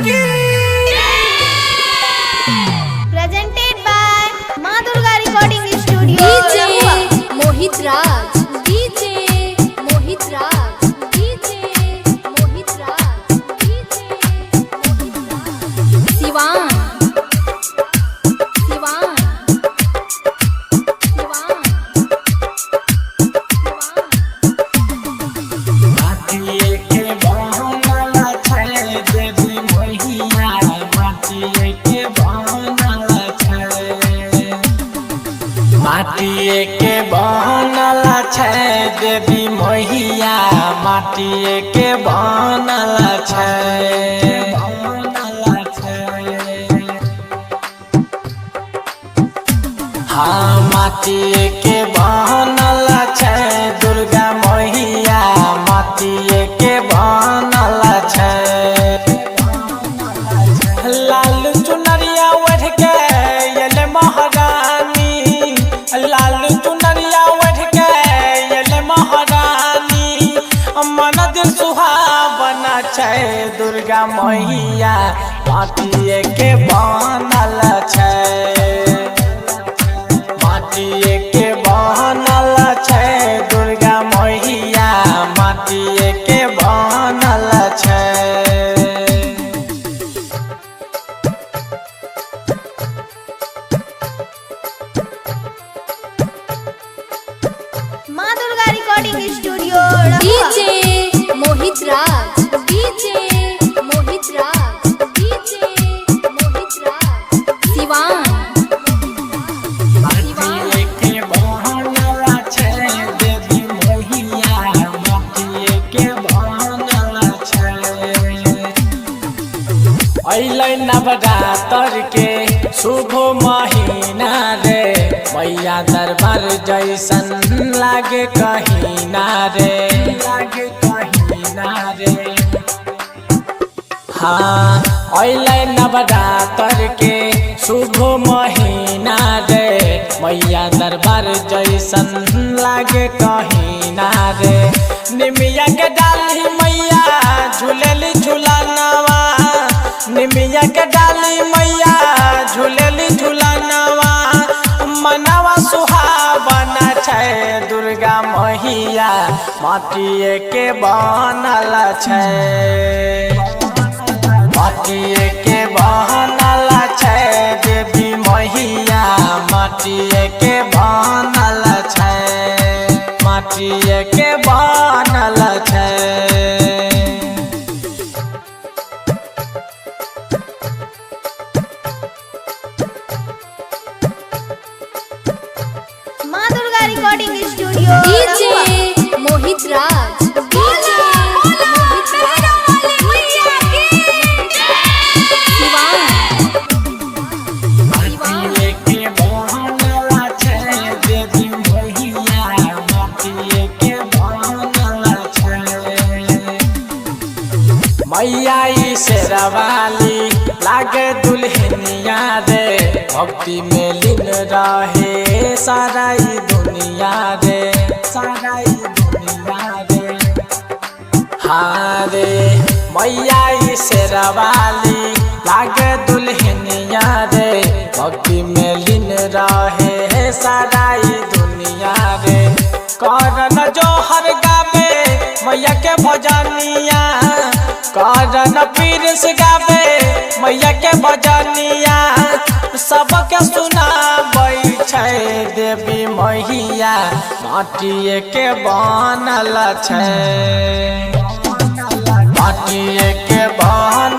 की। Presented by माँ Durga recording studio DJ मोहित राज, DJ मोहित राज, DJ मोहित राज, DJ मोहित राज। सिवान सिवान सिवान माटिए के बनल छै देवी मैया, माटिए के बनल छै। माटिए के बनल छै देवी मैया, माटिए के बनल छै। हाँ माटिए के बनल छै दुर्गा मैया, माटिए के बनल छै। लाल चुनरिया ओढ़ के एले महारानी, लाल चुनरिया ओढ़ के एले महारानी। मन दिल सुहावना छै दुर्गा मैया, माटिए के बनल छै। माटिए के बनल छै दुर्गा मैया, माटिए के बनल छै। माँ दुर्गा रिकॉर्डिंग स्टूडियो डीजे मोहित राज, डीजे मोहित राज, डीजे मोहित राज। सिवान माटिए के बनल छै देवी मैया, माटिए के बनल छै। अइलै नवरात्र के शुभ महीना रे, मैया दरबार जैसन लागे कहीं ना रे, लागे कहीं ना रे। हाँ अइलै नवरात्र के शुभ महीना रे, मैया दरबार जैसन लागे कहीं ना रे। निमिया के डाली मैया झूलेली झूलनवा, निमिया के डाली मैया झूलेली झूलनवा। मनवा सुहावना छै दुर्गा मैया, माटिए के बनल छै। माटिए के बनल छै देवी मैया, माटिए के बनल छै। माटिए के बनल छै। माँ दुर्गा रिकॉर्डिंग स्टूडियो डीजे मोहित राज, डीजे मोहित राज, सिवान माटिए के बनल छै देवी मैया, माटिए के बनल छै। मैया ई शेरवाली लागे दुल्हनिया रे, भक्ति में लीन रहे सारा ई दुनिया रे, सारा ई दुनिया रे। हाँ रे मैया ई शेरवाली लागे दुल्हनिया रे, भक्ति में लीन रहे सारा ई दुनिया रे। करन जोहर गावे मैया के भजनिया, करन पीरस गावे मैया के भजनिया। सबके सुनाबै छै देवी मैया, माटिए के बनल छै। माटिए के बनल